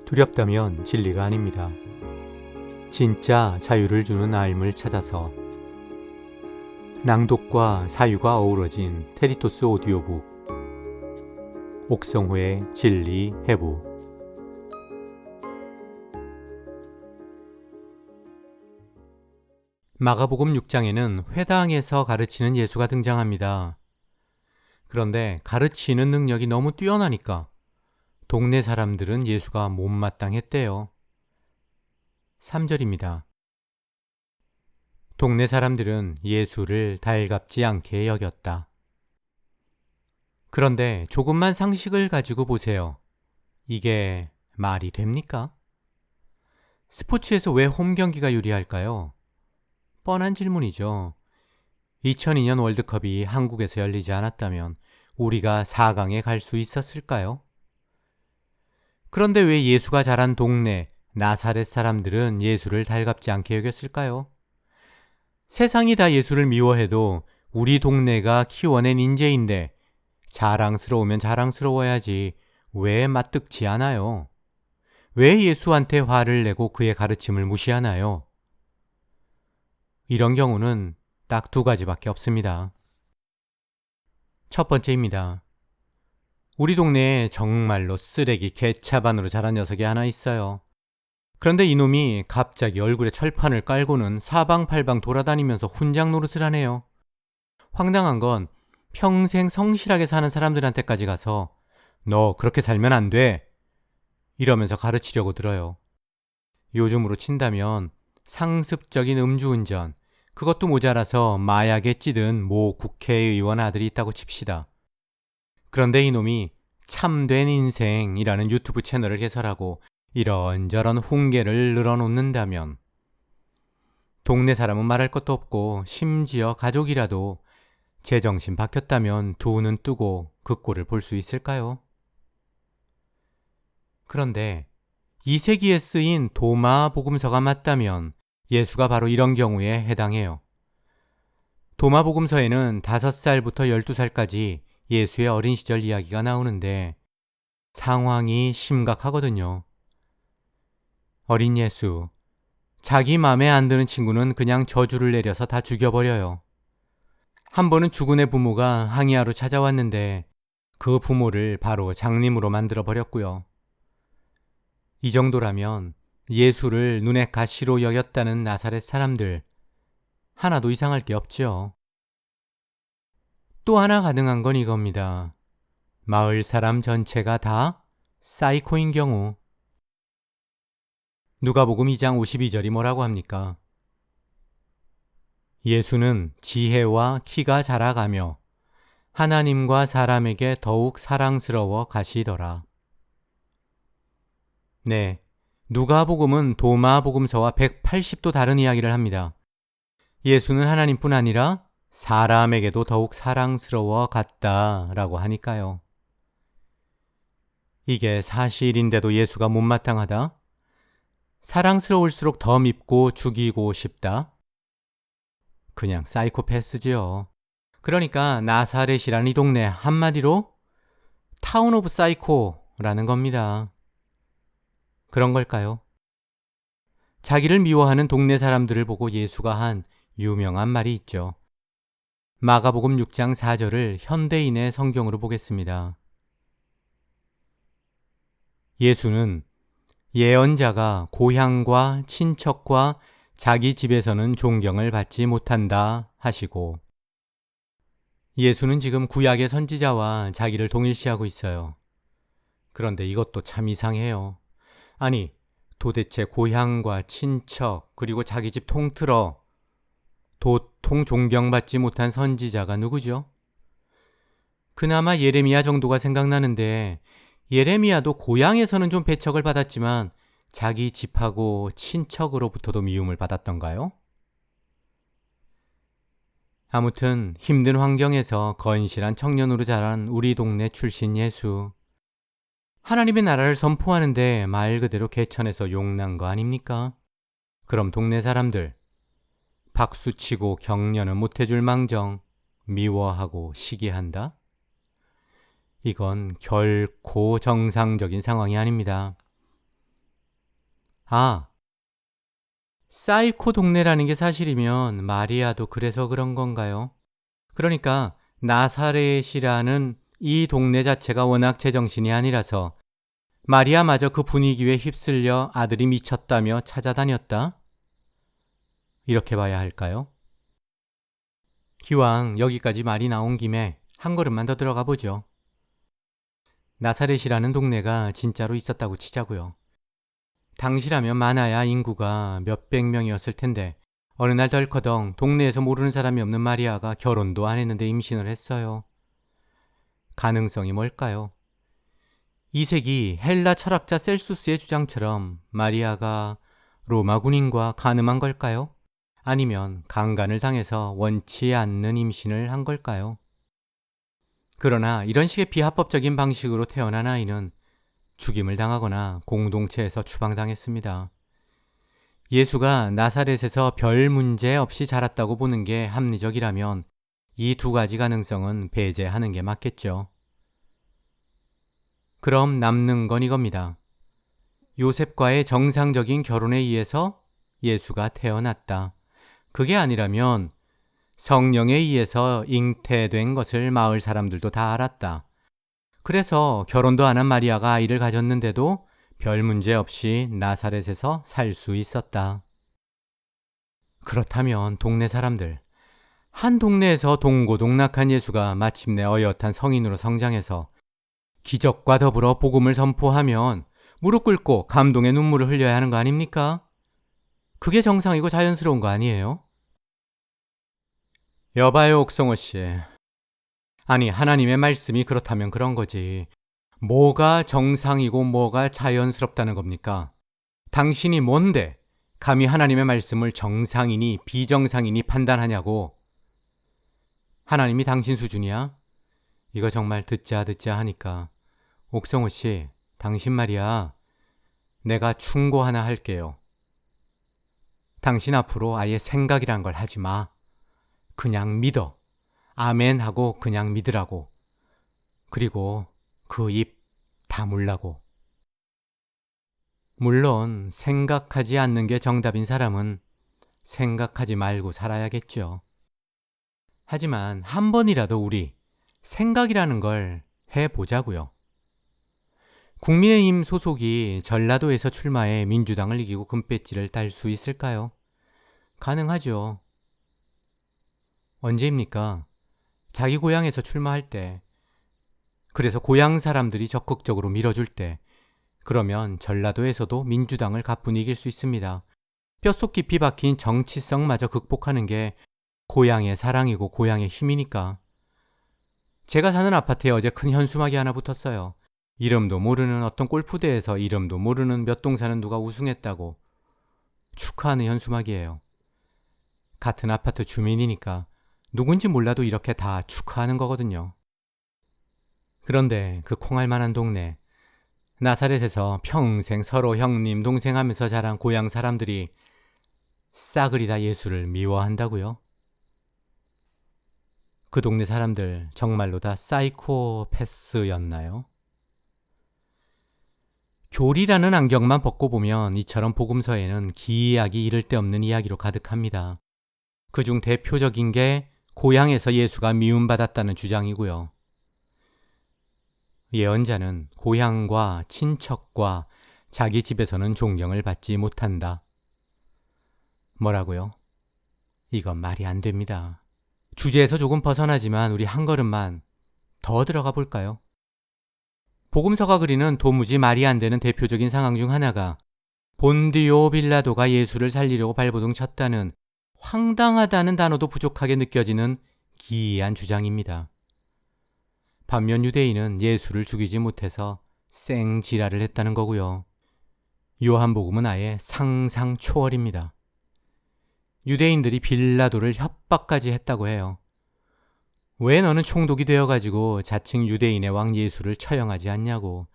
두렵다면 진리가 아닙니다. 진짜 자유를 주는 알을 찾아서 낭독과 사유가 어우러진 테리토스 오디오북 옥성호의 진리 해부. 마가복음 6장에는 회당에서 가르치는 예수가 등장합니다. 그런데 가르치는 능력이 너무 뛰어나니까 동네 사람들은 예수가 못마땅했대요. 3절입니다. 동네 사람들은 예수를 달갑지 않게 여겼다. 그런데 조금만 상식을 가지고 보세요. 이게 말이 됩니까? 스포츠에서 왜 홈 경기가 유리할까요? 뻔한 질문이죠. 2002년 월드컵이 한국에서 열리지 않았다면 우리가 4강에 갈 수 있었을까요? 그런데 왜 예수가 자란 동네 나사렛 사람들은 예수를 달갑지 않게 여겼을까요? 세상이 다 예수를 미워해도 우리 동네가 키워낸 인재인데 자랑스러우면 자랑스러워야지 왜 맞득지 않아요? 왜 예수한테 화를 내고 그의 가르침을 무시하나요? 이런 경우는 딱 두 가지밖에 없습니다. 첫 번째입니다. 우리 동네에 정말로 쓰레기 개차반으로 자란 녀석이 하나 있어요. 그런데 이놈이 갑자기 얼굴에 철판을 깔고는 사방팔방 돌아다니면서 훈장 노릇을 하네요. 황당한 건 평생 성실하게 사는 사람들한테까지 가서 너 그렇게 살면 안 돼! 이러면서 가르치려고 들어요. 요즘으로 친다면 상습적인 음주운전, 그것도 모자라서 마약에 찌든 모 국회의원 아들이 있다고 칩시다. 그런데 이놈이 참된 인생이라는 유튜브 채널을 개설하고 이런저런 훈계를 늘어놓는다면 동네 사람은 말할 것도 없고 심지어 가족이라도 제정신 박혔다면 두 눈 뜨고 그 꼴을 볼 수 있을까요? 그런데 이 세기에 쓰인 도마 복음서가 맞다면 예수가 바로 이런 경우에 해당해요. 도마 복음서에는 5살부터 12살까지 예수의 어린 시절 이야기가 나오는데 상황이 심각하거든요. 어린 예수, 자기 맘에 안 드는 친구는 그냥 저주를 내려서 다 죽여버려요. 한 번은 죽은 애 부모가 항의하러 찾아왔는데 그 부모를 바로 장님으로 만들어버렸고요. 이 정도라면 예수를 눈에 가시로 여겼다는 나사렛 사람들 하나도 이상할 게 없죠. 또 하나 가능한 건 이겁니다. 마을 사람 전체가 다 사이코인 경우. 누가복음 2장 52절이 뭐라고 합니까? 예수는 지혜와 키가 자라가며 하나님과 사람에게 더욱 사랑스러워 가시더라. 네, 누가복음은 도마복음서와 180도 다른 이야기를 합니다. 예수는 하나님뿐 아니라 사람에게도 더욱 사랑스러워 갔다라고 하니까요. 이게 사실인데도 예수가 못마땅하다? 사랑스러울수록 더 밉고 죽이고 싶다? 그냥 사이코패스지요. 그러니까 나사렛이라는 이 동네 한마디로 타운 오브 사이코라는 겁니다. 그런 걸까요? 자기를 미워하는 동네 사람들을 보고 예수가 한 유명한 말이 있죠. 마가복음 6장 4절을 현대인의 성경으로 보겠습니다. 예수는 예언자가 고향과 친척과 자기 집에서는 존경을 받지 못한다 하시고, 예수는 지금 구약의 선지자와 자기를 동일시하고 있어요. 그런데 이것도 참 이상해요. 아니, 도대체 고향과 친척 그리고 자기 집 통틀어 도통 존경받지 못한 선지자가 누구죠? 그나마 예레미야 정도가 생각나는데 예레미야도 고향에서는 좀 배척을 받았지만 자기 집하고 친척으로부터도 미움을 받았던가요? 아무튼 힘든 환경에서 건실한 청년으로 자란 우리 동네 출신 예수. 하나님의 나라를 선포하는데 말 그대로 개천에서 용난 거 아닙니까? 그럼 동네 사람들 박수치고 격려는 못해줄 망정 미워하고 시기한다? 이건 결코 정상적인 상황이 아닙니다. 아, 사이코 동네라는 게 사실이면 마리아도 그래서 그런 건가요? 그러니까 나사렛이라는 이 동네 자체가 워낙 제정신이 아니라서 마리아마저 그 분위기에 휩쓸려 아들이 미쳤다며 찾아다녔다? 이렇게 봐야 할까요? 기왕 여기까지 말이 나온 김에 한 걸음만 더 들어가 보죠. 나사렛이라는 동네가 진짜로 있었다고 치자고요. 당시라면 많아야 인구가 몇백 명이었을 텐데 어느 날 덜커덩 동네에서 모르는 사람이 없는 마리아가 결혼도 안 했는데 임신을 했어요. 가능성이 뭘까요? 2세기 헬라 철학자 셀수스의 주장처럼 마리아가 로마 군인과 간음한 걸까요? 아니면 강간을 당해서 원치 않는 임신을 한 걸까요? 그러나 이런 식의 비합법적인 방식으로 태어난 아이는 죽임을 당하거나 공동체에서 추방당했습니다. 예수가 나사렛에서 별 문제 없이 자랐다고 보는 게 합리적이라면 이 두 가지 가능성은 배제하는 게 맞겠죠. 그럼 남는 건 이겁니다. 요셉과의 정상적인 결혼에 의해서 예수가 태어났다. 그게 아니라면 성령에 의해서 잉태된 것을 마을 사람들도 다 알았다. 그래서 결혼도 안 한 마리아가 아이를 가졌는데도 별 문제 없이 나사렛에서 살 수 있었다. 그렇다면 동네 사람들, 한 동네에서 동고동락한 예수가 마침내 어엿한 성인으로 성장해서 기적과 더불어 복음을 선포하면 무릎 꿇고 감동의 눈물을 흘려야 하는 거 아닙니까? 그게 정상이고 자연스러운 거 아니에요? 여봐요, 옥성호 씨. 아니, 하나님의 말씀이 그렇다면 그런 거지. 뭐가 정상이고 뭐가 자연스럽다는 겁니까? 당신이 뭔데 감히 하나님의 말씀을 정상이니 비정상이니 판단하냐고. 하나님이 당신 수준이야? 이거 정말 듣자 하니까. 옥성호 씨, 당신 말이야. 내가 충고 하나 할게요. 당신 앞으로 아예 생각이란 걸 하지 마. 그냥 믿어. 아멘 하고 그냥 믿으라고. 그리고 그 입 다물라고. 물론 생각하지 않는 게 정답인 사람은 생각하지 말고 살아야겠죠. 하지만 한 번이라도 우리 생각이라는 걸 해보자고요. 국민의힘 소속이 전라도에서 출마해 민주당을 이기고 금배지를 딸 수 있을까요? 가능하죠. 언제입니까? 자기 고향에서 출마할 때, 그래서 고향 사람들이 적극적으로 밀어줄 때, 그러면 전라도에서도 민주당을 가뿐히 이길 수 있습니다. 뼛속 깊이 박힌 정치성마저 극복하는 게 고향의 사랑이고 고향의 힘이니까. 제가 사는 아파트에 어제 큰 현수막이 하나 붙었어요. 이름도 모르는 어떤 골프대회에서 이름도 모르는 몇 동 사는 누가 우승했다고 축하하는 현수막이에요. 같은 아파트 주민이니까 누군지 몰라도 이렇게 다 축하하는 거거든요. 그런데 그 콩알만한 동네, 나사렛에서 평생 서로 형님 동생 하면서 자란 고향 사람들이 싸그리 다 예수를 미워한다고요? 그 동네 사람들 정말로 다 사이코패스였나요? 교리라는 안경만 벗고 보면 이처럼 복음서에는 기이하기 이를 데 없는 이야기로 가득합니다. 그중 대표적인 게 고향에서 예수가 미움받았다는 주장이고요. 예언자는 고향과 친척과 자기 집에서는 존경을 받지 못한다. 뭐라고요? 이건 말이 안 됩니다. 주제에서 조금 벗어나지만 우리 한 걸음만 더 들어가 볼까요? 복음서가 그리는 도무지 말이 안 되는 대표적인 상황 중 하나가 본디오 빌라도가 예수를 살리려고 발버둥 쳤다는 황당하다는 단어도 부족하게 느껴지는 기이한 주장입니다. 반면 유대인은 예수를 죽이지 못해서 생지랄을 했다는 거고요. 요한복음은 아예 상상 초월입니다. 유대인들이 빌라도를 협박까지 했다고 해요. 왜 너는 총독이 되어가지고 자칭 유대인의 왕 예수를 처형하지 않냐고.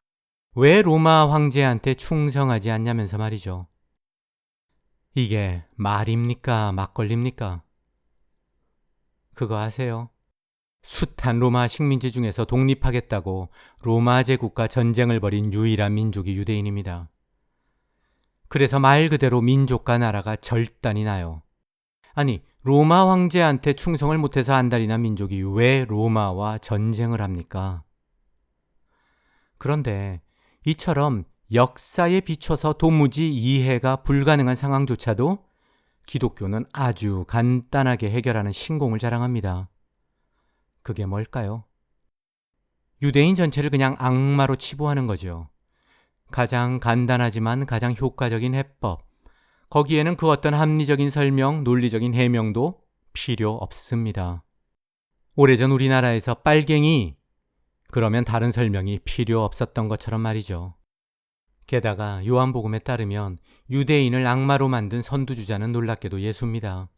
왜 로마 황제한테 충성하지 않냐면서 말이죠. 이게 말입니까? 막걸리입니까? 그거 아세요? 숱한 로마 식민지 중에서 독립하겠다고 로마 제국과 전쟁을 벌인 유일한 민족이 유대인입니다. 그래서 말 그대로 민족과 나라가 절단이 나요. 아니, 로마 황제한테 충성을 못해서 안달이 난 민족이 왜 로마와 전쟁을 합니까? 그런데 이처럼 역사에 비춰서 도무지 이해가 불가능한 상황조차도 기독교는 아주 간단하게 해결하는 신공을 자랑합니다. 그게 뭘까요? 유대인 전체를 그냥 악마로 치부하는 거죠. 가장 간단하지만 가장 효과적인 해법. 거기에는 그 어떤 합리적인 설명, 논리적인 해명도 필요 없습니다. 오래전 우리나라에서 빨갱이, 그러면 다른 설명이 필요 없었던 것처럼 말이죠. 게다가 요한복음에 따르면 유대인을 악마로 만든 선두주자는 놀랍게도 예수입니다.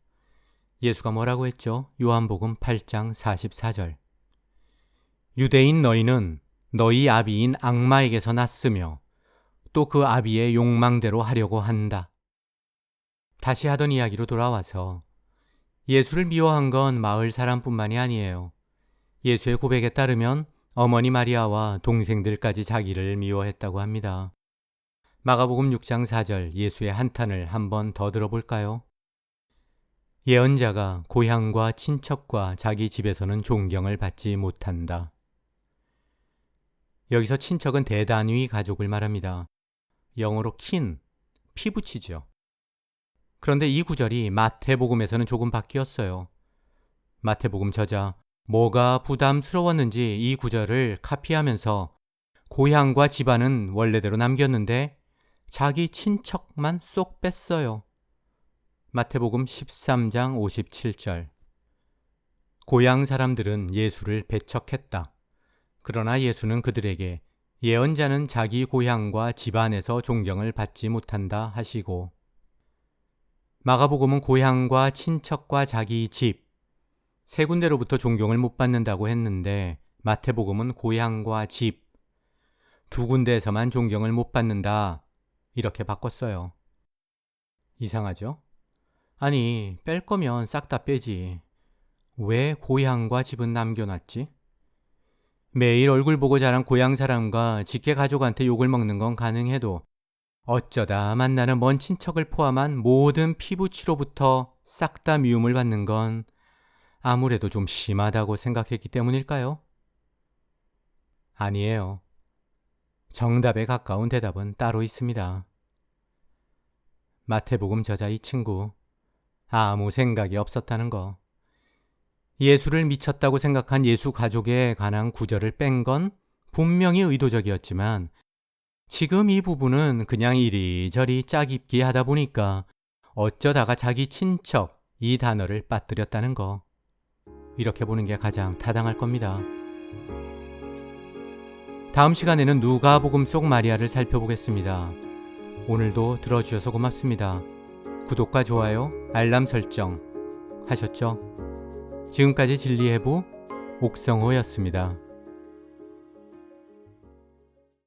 예수가 뭐라고 했죠? 요한복음 8장 44절. 유대인 너희는 너희 아비인 악마에게서 났으며 또 그 아비의 욕망대로 하려고 한다. 다시 하던 이야기로 돌아와서 예수를 미워한 건 마을 사람뿐만이 아니에요. 예수의 고백에 따르면 어머니 마리아와 동생들까지 자기를 미워했다고 합니다. 마가복음 6장 4절 예수의 한탄을 한번 더 들어볼까요? 예언자가 고향과 친척과 자기 집에서는 존경을 받지 못한다. 여기서 친척은 대단위 가족을 말합니다. 영어로 kin, 피부치죠. 그런데 이 구절이 마태복음에서는 조금 바뀌었어요. 마태복음 저자 뭐가 부담스러웠는지 이 구절을 카피하면서 고향과 집안은 원래대로 남겼는데 자기 친척만 쏙 뺐어요. 마태복음 13장 57절. 고향 사람들은 예수를 배척했다. 그러나 예수는 그들에게 예언자는 자기 고향과 집안에서 존경을 받지 못한다 하시고, 마가복음은 고향과 친척과 자기 집, 세 군데로부터 존경을 못 받는다고 했는데 마태복음은 고향과 집, 두 군데에서만 존경을 못 받는다 이렇게 바꿨어요. 이상하죠? 아니, 뺄 거면 싹 다 빼지. 왜 고향과 집은 남겨놨지? 매일 얼굴 보고 자란 고향 사람과 직계 가족한테 욕을 먹는 건 가능해도 어쩌다 만나는 먼 친척을 포함한 모든 피부치로부터 싹 다 미움을 받는 건 아무래도 좀 심하다고 생각했기 때문일까요? 아니에요. 정답에 가까운 대답은 따로 있습니다. 마태복음 저자 이 친구, 아무 생각이 없었다는 거. 예수를 미쳤다고 생각한 예수 가족에 관한 구절을 뺀 건 분명히 의도적이었지만 지금 이 부분은 그냥 이리저리 짜깁기 하다 보니까 어쩌다가 자기 친척 이 단어를 빠뜨렸다는 거. 이렇게 보는 게 가장 타당할 겁니다. 다음 시간에는 누가복음 속 마리아를 살펴보겠습니다. 오늘도 들어주셔서 고맙습니다. 구독과 좋아요, 알람 설정 하셨죠? 지금까지 진리해부 옥성호였습니다.